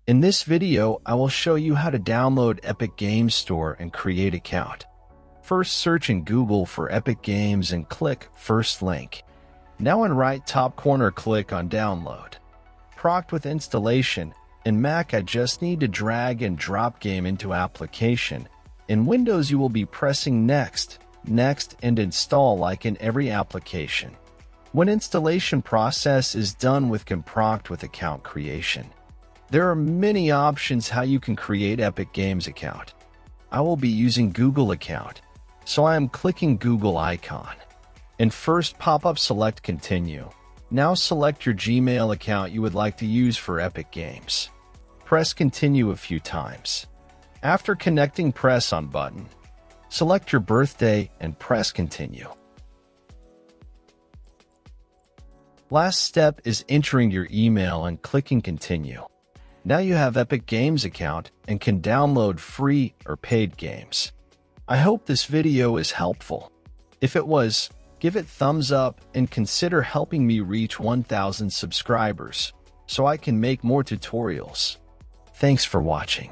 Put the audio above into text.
In this video, I will show you how to download Epic Games Store and create an account. First, search in Google for Epic Games and click First Link. Now in right top corner, click on Download. Proceed with installation. In Mac, I just need to drag and drop game into application. In Windows, you will be pressing Next, Next, and Install like in every application. When installation process is done, can proceed with account creation. There are many options how you can create Epic Games account. I will be using Google account, so I am clicking Google icon. In first pop-up, select Continue. Now select your Gmail account you would like to use for Epic Games. Press Continue a few times. After connecting, press on button. Select your birthday and press Continue. Last step is entering your email and clicking Continue. Now you have Epic Games account and can download free or paid games. I hope this video is helpful. If it was, give it thumbs up and consider helping me reach 1,000 subscribers so I can make more tutorials. Thanks for watching.